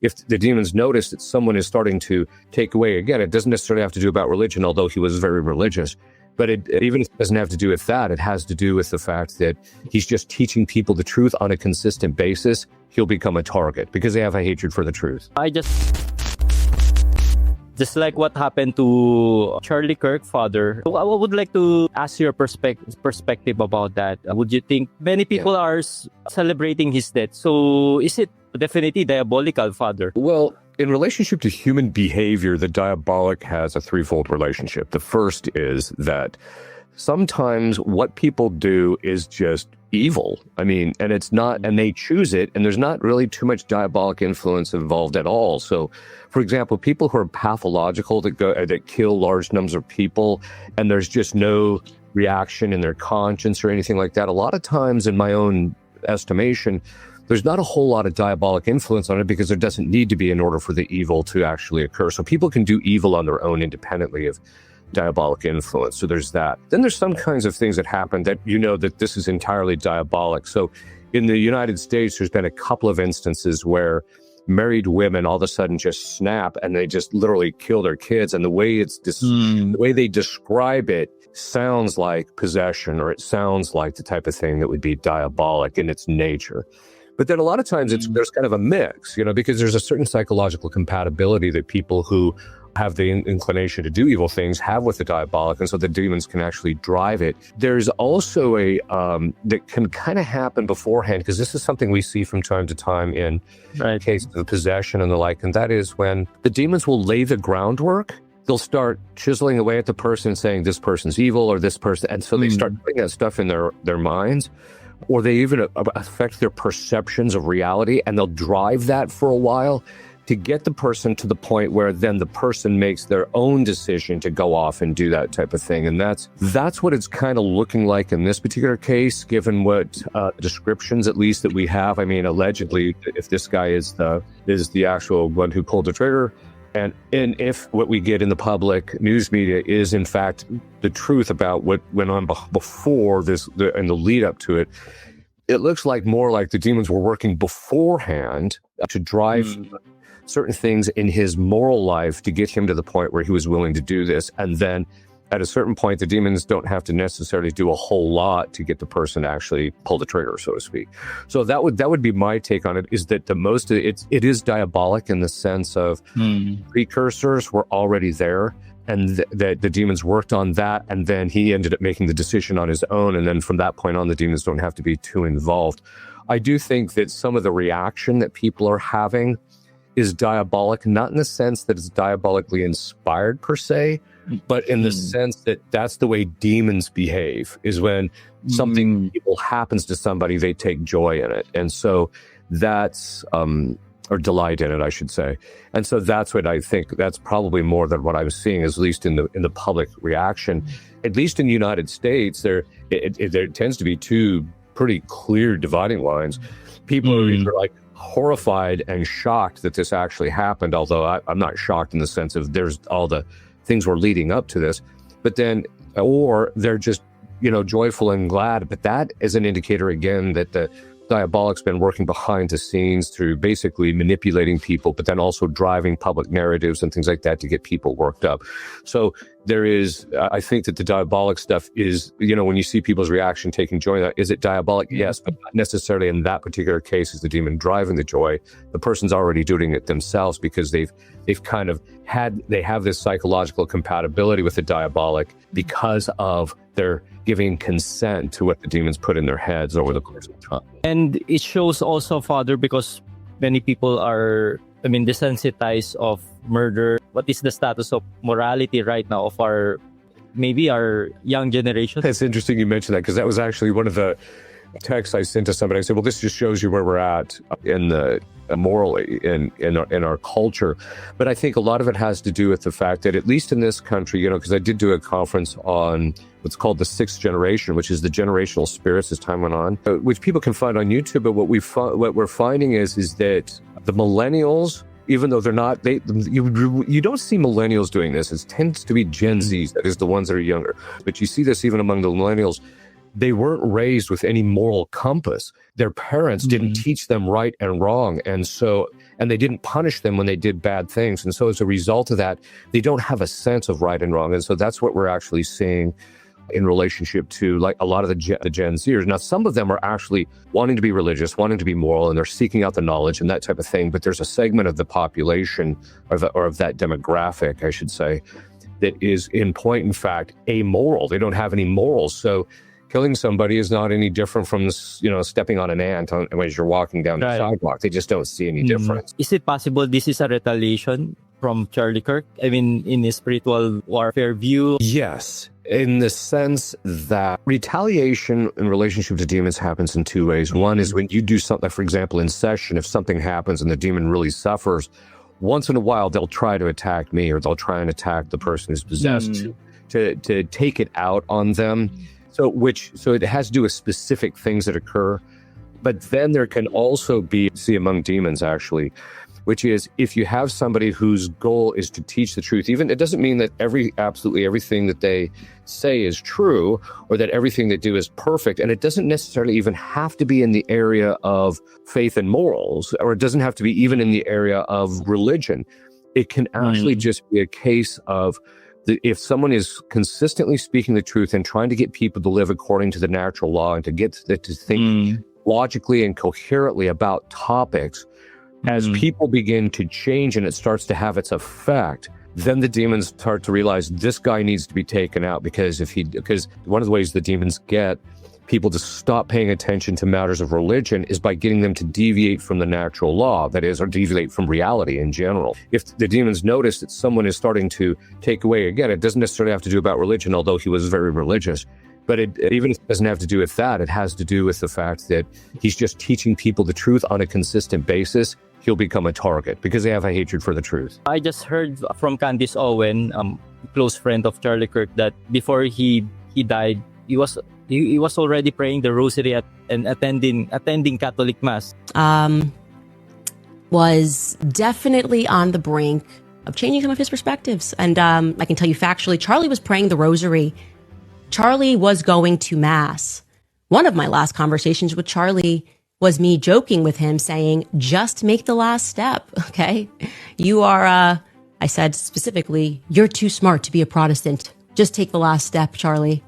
if the demons notice that someone is starting to take away, again, it doesn't necessarily have to do about religion, although he was very religious. But even if it doesn't have to do with that, it has to do with the fact that he's just teaching people the truth on a consistent basis. He'll become a target because they have a hatred for the truth. Just like what happened to Charlie Kirk, Father, I would like to ask your perspective about that. Would you think many people are celebrating his death? So is it definitely diabolical, Father? Well, in relationship to human behavior, the diabolic has a threefold relationship. The first is that sometimes what people do is just evil. I mean, and it's not, and they choose it, and there's not really too much diabolic influence involved at all. So, for example, people who are pathological that kill large numbers of people, and there's just no reaction in their conscience or anything like that. A lot of times, in my own estimation, there's not a whole lot of diabolic influence on it because there doesn't need to be in order for the evil to actually occur. So people can do evil on their own independently of diabolic influence. So there's that. Then there's some kinds of things that happen that you know that this is entirely diabolic. So in the United States, there's been a couple of instances where married women all of a sudden just snap and they just literally kill their kids. And the way the way they describe it sounds like possession, or it sounds like the type of thing that would be diabolic in its nature. But then a lot of times there's kind of a mix, you know, because there's a certain psychological compatibility that people who have the inclination to do evil things have with the diabolic, and so the demons can actually drive it. There's also a that can kind of happen beforehand, because this is something we see from time to time in cases of possession and the like, and that is when the demons will lay the groundwork. They'll start chiseling away at the person, saying this person's evil or this person, and so they start putting that stuff in their minds. Or they even affect their perceptions of reality, and they'll drive that for a while to get the person to the point where then the person makes their own decision to go off and do that type of thing. And that's what it's kind of looking like in this particular case, given what descriptions, at least, that we have. I mean, allegedly, if this guy is the actual one who pulled the trigger, and if what we get in the public news media is, in fact, the truth about what went on before this and the lead up to it, it looks like more like the demons were working beforehand to drive certain things in his moral life to get him to the point where he was willing to do this. And then at a certain point, the demons don't have to necessarily do a whole lot to get the person to actually pull the trigger, so to speak. So that would be my take on it, is that the most of it is diabolic in the sense of precursors were already there, and that the demons worked on that, and then he ended up making the decision on his own, and then from that point on, the demons don't have to be too involved. I do think that some of the reaction that people are having is diabolic, not in the sense that it's diabolically inspired per se, but in the sense that that's the way demons behave, is when something evil happens to somebody, they take joy in it. And so that's, or delight in it, I should say. And so that's what I think, that's probably more than what I'm seeing, at least in the public reaction. At least in the United States, there tends to be two pretty clear dividing lines. People are either like horrified and shocked that this actually happened, although I'm not shocked in the sense of there's all the things were leading up to this, but then, or they're just, joyful and glad. But that is an indicator, again, that the Diabolic's been working behind the scenes through basically manipulating people, but then also driving public narratives and things like that to get people worked up. So there is, I think that the Diabolic stuff is, when you see people's reaction taking joy in that, is it diabolic? Yes, but not necessarily in that particular case is the demon driving the joy. The person's already doing it themselves because they've kind of they have this psychological compatibility with the Diabolic because of their giving consent to what the demons put in their heads over the course of time. And it shows also, Father, because many people are, desensitized of murder. What is the status of morality right now of our young generation? It's interesting you mentioned that, because that was actually one of the texts I sent to somebody. I said, well, this just shows you where we're at morally in our culture. But I think a lot of it has to do with the fact that, at least in this country, because I did do a conference on what's called the sixth generation, which is the generational spirits as time went on, which people can find on YouTube. But what we're finding is that the millennials, even though they're not, you don't see millennials doing this. It tends to be Gen Zs, that is the ones that are younger. But you see this even among the millennials. they weren't raised with any moral compass. Their parents didn't teach them right and wrong. And they didn't punish them when they did bad things. And so as a result of that, they don't have a sense of right and wrong. And so that's what we're actually seeing in relationship to like a lot of the Gen Zers. Now, some of them are actually wanting to be religious, wanting to be moral, and they're seeking out the knowledge and that type of thing. But there's a segment of the population or of that demographic, I should say, that is in point, in fact, amoral. They don't have any morals. So killing somebody is not any different from, stepping on an ant as you're walking down the sidewalk. They just don't see any difference. Is it possible this is a retaliation from Charlie Kirk? I mean, in his spiritual warfare view? Yes, in the sense that retaliation in relationship to demons happens in two ways. One is when you do something, for example, in session, if something happens and the demon really suffers, once in a while, they'll try to attack me or they'll try and attack the person who's possessed to take it out on them. So it has to do with specific things that occur. But then there can also be, among demons actually, which is if you have somebody whose goal is to teach the truth, even it doesn't mean that absolutely everything that they say is true or that everything they do is perfect. And it doesn't necessarily even have to be in the area of faith and morals, or it doesn't have to be even in the area of religion. It can actually just be a case of if someone is consistently speaking the truth and trying to get people to live according to the natural law and to get to think logically and coherently about topics, as people begin to change and it starts to have its effect, then the demons start to realize this guy needs to be taken out because one of the ways the demons get people to stop paying attention to matters of religion is by getting them to deviate from the natural law, that is, or deviate from reality in general. If the demons notice that someone is starting to take away, again, it doesn't necessarily have to do about religion, although he was very religious. But even if it doesn't have to do with that, it has to do with the fact that he's just teaching people the truth on a consistent basis. He'll become a target because they have a hatred for the truth. I just heard from Candice Owen, close friend of Charlie Kirk, that before he died, he was already praying the rosary and attending Catholic Mass. Was definitely on the brink of changing some of his perspectives. And I can tell you factually, Charlie was praying the rosary. Charlie was going to Mass. One of my last conversations with Charlie was me joking with him saying, just make the last step, okay? You are, I said specifically, you're too smart to be a Protestant. Just take the last step, Charlie.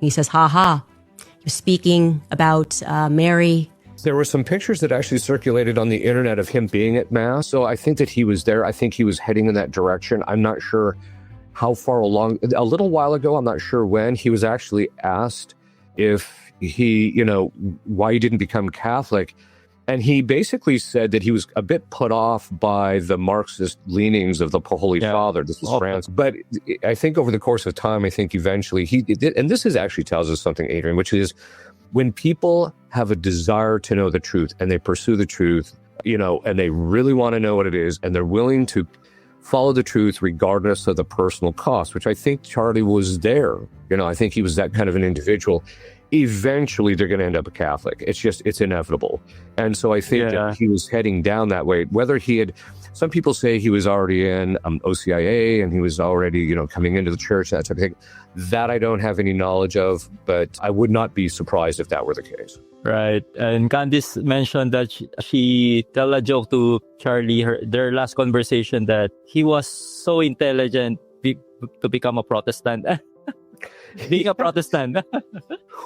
He says, ha ha. He was speaking about Mary. There were some pictures that actually circulated on the internet of him being at Mass. So I think that he was there. I think he was heading in that direction. I'm not sure how far along. A little while ago, I'm not sure when, he was actually asked if he, why he didn't become Catholic. And he basically said that he was a bit put off by the Marxist leanings of the Holy Father. This is France. But I think over the course of time, I think eventually he did. And this actually tells us something, Adrian, which is when people have a desire to know the truth and they pursue the truth, and they really want to know what it is, and they're willing to follow the truth regardless of the personal cost, which I think Charlie was there. I think he was that kind of an individual. Eventually, they're going to end up a Catholic. It's inevitable. And so I think that he was heading down that way. Whether he had, some people say he was already in OCIA and he was already, coming into the church, that type of thing. That I don't have any knowledge of, but I would not be surprised if that were the case. Right. And Candice mentioned that she tell a joke to Charlie, their last conversation, that he was so intelligent to become a Protestant. Being a Protestant.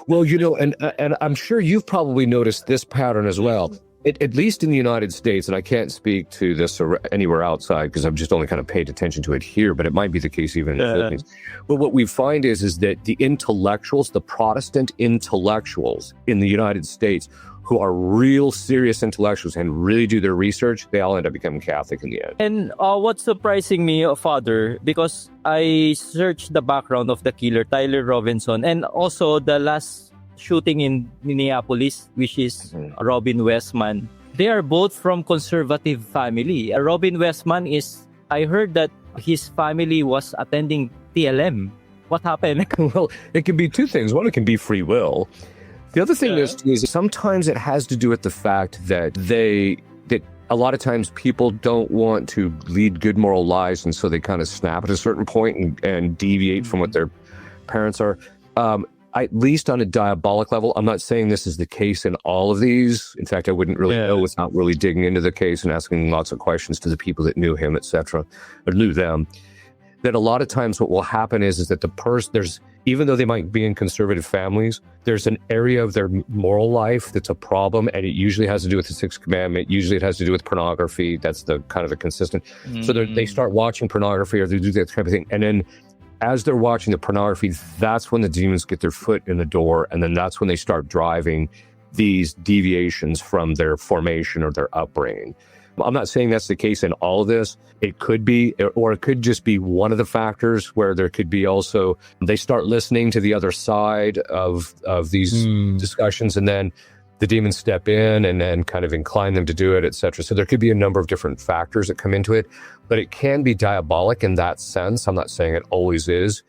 Well, and I'm sure you've probably noticed this pattern as well. At least in the United States, and I can't speak to this anywhere outside because I've just only kind of paid attention to it here, but it might be the case even in the Philippines. But what we find is that the intellectuals, the Protestant intellectuals in the United States, who are real serious intellectuals and really do their research, they all end up becoming Catholic in the end. And what's surprising me, Father, because I searched the background of the killer, Tyler Robinson, and also the last shooting in Minneapolis, which is Robin Westman. They are both from conservative family. Robin Westman I heard that his family was attending TLM. What happened? Well, it can be two things. One, it can be free will. The other thing is sometimes it has to do with the fact that a lot of times people don't want to lead good moral lives, and so they kind of snap at a certain point and deviate from what their parents are. at least on a diabolic level, I'm not saying this is the case in all of these. In fact, I wouldn't really know without really digging into the case and asking lots of questions to the people that knew him, etc., or knew them. That a lot of times what will happen is that the person, even though they might be in conservative families, there's an area of their moral life that's a problem, and it usually has to do with the Sixth Commandment. Usually it has to do with pornography. That's the kind of the consistent. So they start watching pornography, or they do that kind of thing. And then as they're watching the pornography, that's when the demons get their foot in the door, and then that's when they start driving these deviations from their formation or their upbringing. I'm not saying that's the case in all of this. It could be, or it could just be one of the factors where there could be also, they start listening to the other side of these discussions, and then the demons step in and then kind of incline them to do it, etc. So there could be a number of different factors that come into it, but it can be diabolic in that sense. I'm not saying it always is,